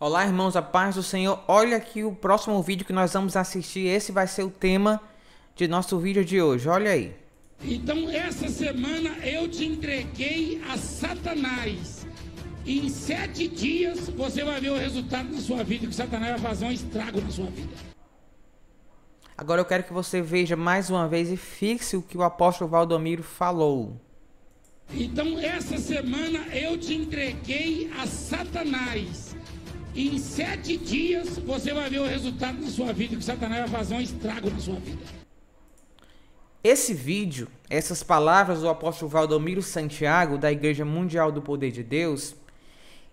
Olá, irmãos, a paz do Senhor. Olha aqui o próximo vídeo que nós vamos assistir. Esse vai ser o tema de nosso vídeo de hoje. Olha aí. Então, essa semana eu te entreguei a Satanás. Em 7 dias você vai ver o resultado na sua vida, que Satanás vai fazer um estrago na sua vida. Agora eu quero que você veja mais uma vez e fixe o que o apóstolo Valdomiro falou. Então, essa semana eu te entreguei a Satanás. Em 7 dias você vai ver o resultado na sua vida, que Satanás vai fazer um estrago na sua vida. Esse vídeo, essas palavras do apóstolo Valdomiro Santiago, da Igreja Mundial do Poder de Deus,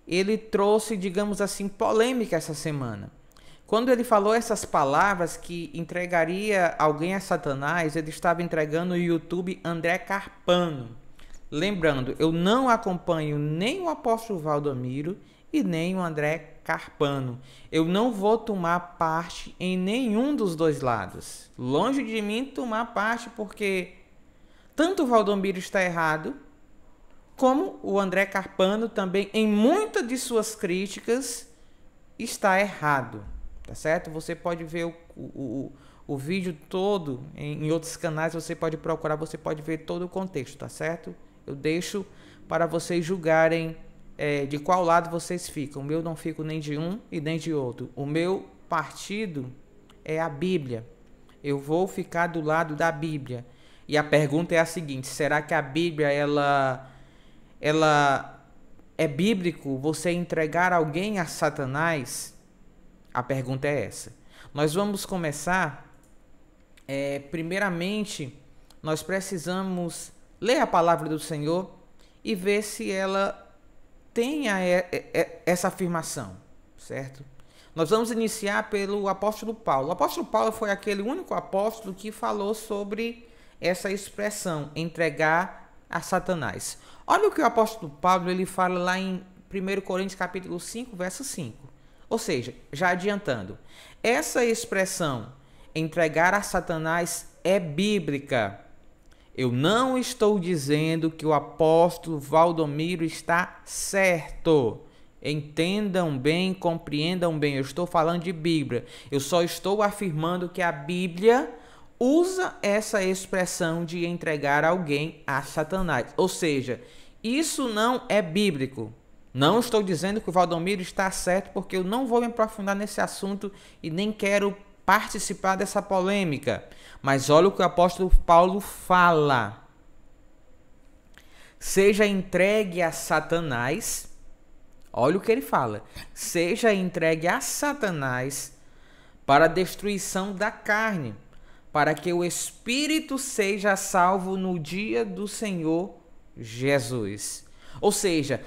ele trouxe, digamos assim, polêmica essa semana. Quando ele falou essas palavras que entregaria alguém a Satanás, ele estava entregando o YouTube André Carpano. Lembrando, eu não acompanho nem o apóstolo Valdomiro e nem o André Carpano. Eu não vou tomar parte em nenhum dos dois lados. Longe de mim tomar parte, porque tanto o Valdomiro está errado, como o André Carpano também, em muitas de suas críticas, está errado. Tá certo? Você pode ver o vídeo todo em outros canais, você pode procurar, você pode ver todo o contexto, tá certo? Eu deixo para vocês julgarem de qual lado vocês ficam. O meu não fico nem de um e nem de outro. O meu partido é a Bíblia. Eu vou ficar do lado da Bíblia. E a pergunta é a seguinte: será que a Bíblia ela é bíblico você entregar alguém a Satanás? A pergunta é essa. Nós vamos começar. Primeiramente, nós precisamos ler a palavra do Senhor e ver se ela tenha essa afirmação, certo? Nós vamos iniciar pelo apóstolo Paulo. O apóstolo Paulo foi aquele único apóstolo que falou sobre essa expressão, entregar a Satanás. Olha o que o apóstolo Paulo ele fala lá em 1 Coríntios capítulo 5, verso 5. Ou seja, já adiantando, essa expressão, entregar a Satanás, é bíblica. Eu não estou dizendo que o apóstolo Valdomiro está certo. Entendam bem, compreendam bem. Eu estou falando de Bíblia. Eu só estou afirmando que a Bíblia usa essa expressão de entregar alguém a Satanás. Ou seja, isso não é bíblico. Não estou dizendo que o Valdomiro está certo, porque eu não vou me aprofundar nesse assunto e nem quero participar dessa polêmica. Mas olha o que o apóstolo Paulo fala. Seja entregue a Satanás. Olha o que ele fala. Seja entregue a Satanás para a destruição da carne, para que o espírito seja salvo no dia do Senhor Jesus. Ou seja,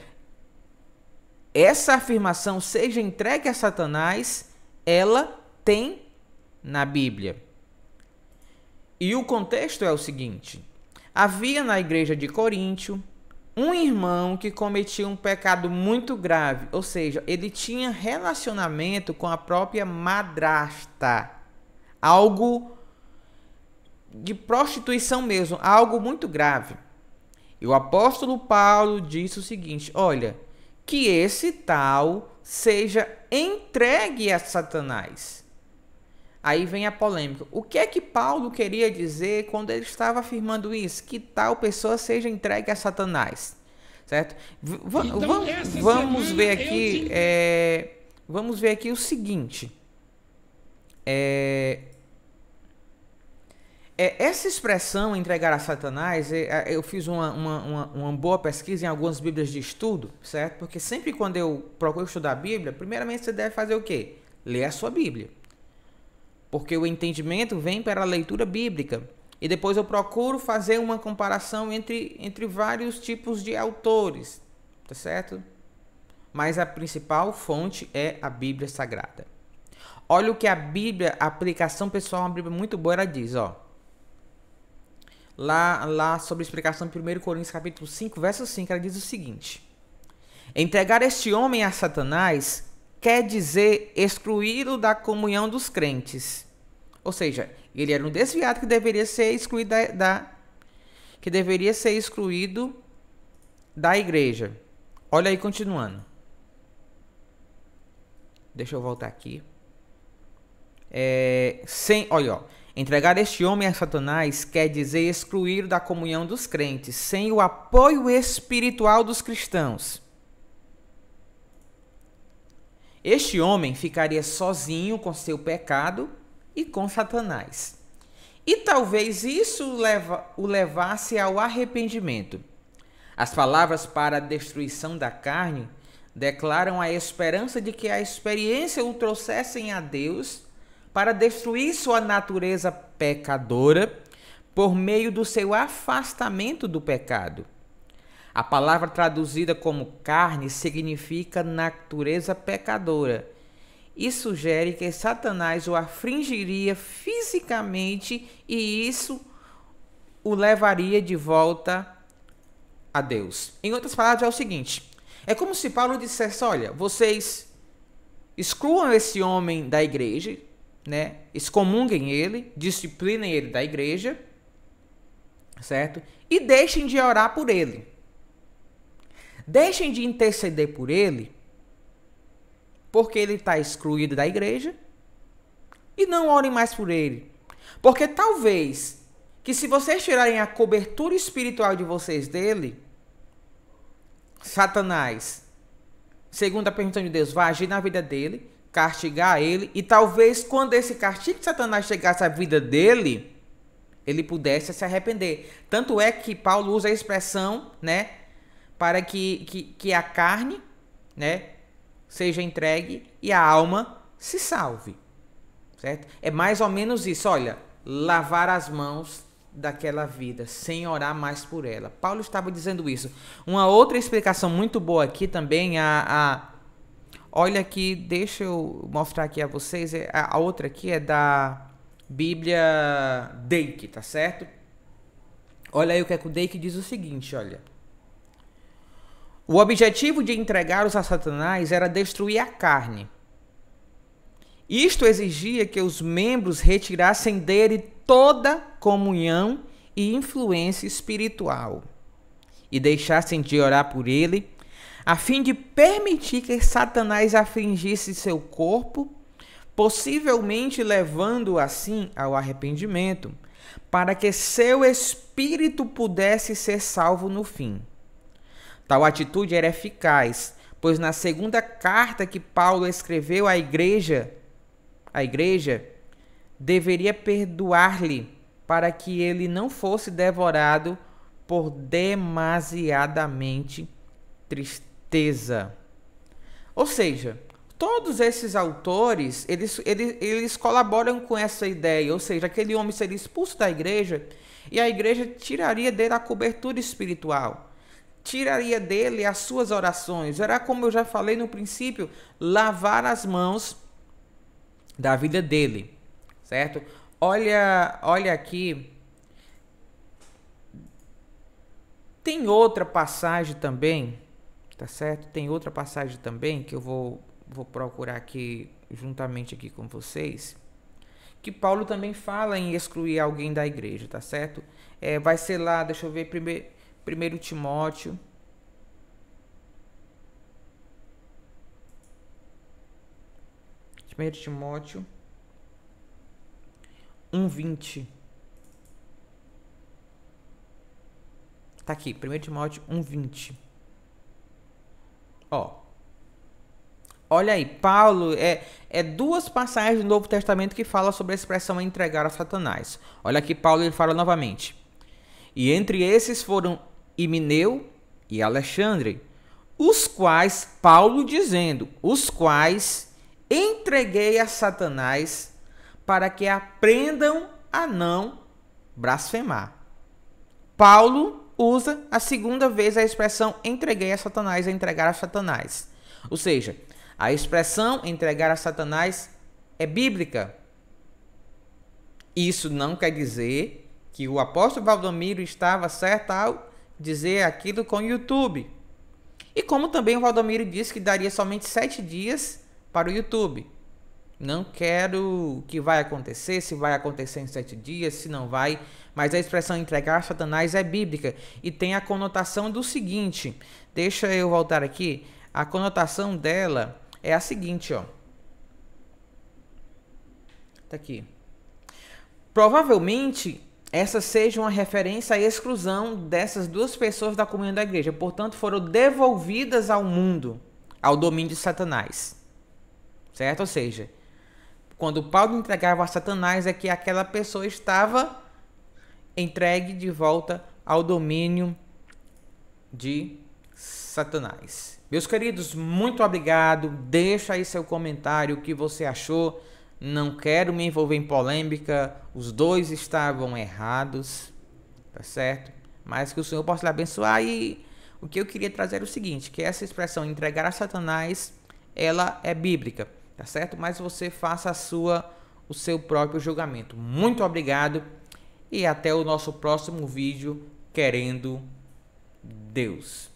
essa afirmação, seja entregue a Satanás, ela tem na Bíblia. E o contexto é o seguinte: havia na igreja de Coríntio um irmão que cometia um pecado muito grave, ou seja, ele tinha relacionamento com a própria madrasta, algo de prostituição mesmo, algo muito grave. E o apóstolo Paulo disse o seguinte: olha, que esse tal seja entregue a Satanás. Aí vem a polêmica. O que é que Paulo queria dizer quando ele estava afirmando isso? Que tal pessoa seja entregue a Satanás, certo? Vamos ver aqui. Vamos ver aqui o seguinte. Essa expressão entregar a Satanás, eu fiz uma boa pesquisa em algumas bíblias de estudo, certo? Porque sempre quando eu procuro estudar a Bíblia, primeiramente você deve fazer o quê? Ler a sua Bíblia. Porque o entendimento vem pela leitura bíblica. E depois eu procuro fazer uma comparação entre vários tipos de autores, tá certo? Mas a principal fonte é a Bíblia Sagrada. Olha o que a Bíblia, a aplicação pessoal, uma Bíblia muito boa, ela diz, ó. Lá sobre a explicação de 1 Coríntios capítulo 5, verso 5, ela diz o seguinte: entregar este homem a Satanás quer dizer excluí-lo da comunhão dos crentes. Ou seja, ele era um desviado que deveria ser excluído da igreja. Olha aí, continuando. Deixa eu voltar aqui. Olha, ó, entregar este homem a Satanás quer dizer excluir da comunhão dos crentes, sem o apoio espiritual dos cristãos. Este homem ficaria sozinho com seu pecado e com Satanás. E talvez isso o levasse ao arrependimento. As palavras para a destruição da carne declaram a esperança de que a experiência o trouxessem a Deus para destruir sua natureza pecadora por meio do seu afastamento do pecado. A palavra traduzida como carne significa natureza pecadora e sugere que Satanás o afligiria fisicamente e isso o levaria de volta a Deus. Em outras palavras, é o seguinte: é como se Paulo dissesse: olha, vocês excluam esse homem da igreja, né? Excomunguem ele, disciplinem ele da igreja, certo? E deixem de orar por ele. Deixem de interceder por ele, porque ele está excluído da igreja, e não orem mais por ele. Porque talvez que se vocês tirarem a cobertura espiritual de vocês dele, Satanás, segundo a permissão de Deus, vai agir na vida dele, castigar ele, e talvez quando esse castigo de Satanás chegasse à vida dele, ele pudesse se arrepender. Tanto é que Paulo usa a expressão, né, para que a carne, né, seja entregue e a alma se salve, certo? É mais ou menos isso, olha, lavar as mãos daquela vida, sem orar mais por ela. Paulo estava dizendo isso. Uma outra explicação muito boa aqui também, olha aqui, deixa eu mostrar aqui a vocês, a outra aqui é da Bíblia Dake, tá certo? Olha aí o que é que o Dake diz o seguinte, olha. O objetivo de entregá-los a Satanás era destruir a carne. Isto exigia que os membros retirassem dele toda comunhão e influência espiritual e deixassem de orar por ele, a fim de permitir que Satanás afligisse seu corpo, possivelmente levando-o assim ao arrependimento, para que seu espírito pudesse ser salvo no fim. Tal atitude era eficaz, pois na segunda carta que Paulo escreveu à igreja deveria perdoar-lhe para que ele não fosse devorado por demasiadamente tristeza. Ou seja, todos esses autores, eles colaboram com essa ideia, ou seja, aquele homem seria expulso da igreja e a igreja tiraria dele a cobertura espiritual. Tiraria dele as suas orações. Era, como eu já falei no princípio, lavar as mãos da vida dele, certo? Olha aqui. Tem outra passagem também, tá certo? Tem outra passagem também que eu vou procurar aqui juntamente aqui com vocês, que Paulo também fala em excluir alguém da igreja, tá certo? Vai ser lá, deixa eu ver, 1 Timóteo. Timóteo 1:20. Tá aqui, 1 Timóteo 1:20. Ó. Olha aí, Paulo, duas passagens do Novo Testamento que falam sobre a expressão entregar a Satanás. Olha aqui, Paulo, ele fala novamente. E entre esses foram Himeneu e Alexandre, os quais, Paulo dizendo, os quais entreguei a Satanás para que aprendam a não blasfemar. Paulo usa a segunda vez a expressão entreguei a Satanás, entregar a Satanás. Ou seja, a expressão entregar a Satanás é bíblica. Isso não quer dizer que o apóstolo Valdomiro estava certo ao dizer aquilo com o YouTube. E como também o Valdomiro disse que daria somente 7 dias para o YouTube. Não quero que vai acontecer, se vai acontecer em 7 dias, se não vai. Mas a expressão entregar a Satanás é bíblica e tem a conotação do seguinte. Deixa eu voltar aqui. A conotação dela é a seguinte, ó. Tá aqui. Provavelmente essa seja uma referência à exclusão dessas duas pessoas da comunhão da igreja. Portanto, foram devolvidas ao mundo, ao domínio de Satanás. Certo? Ou seja, quando Paulo entregava a Satanás, é que aquela pessoa estava entregue de volta ao domínio de Satanás. Meus queridos, muito obrigado. Deixa aí seu comentário, o que você achou. Não quero me envolver em polêmica. Os dois estavam errados, tá certo? Mas que o Senhor possa lhe abençoar. E o que eu queria trazer é o seguinte, que essa expressão entregar a Satanás, ela é bíblica, tá certo? Mas você faça o seu próprio julgamento. Muito obrigado e até o nosso próximo vídeo, querendo Deus.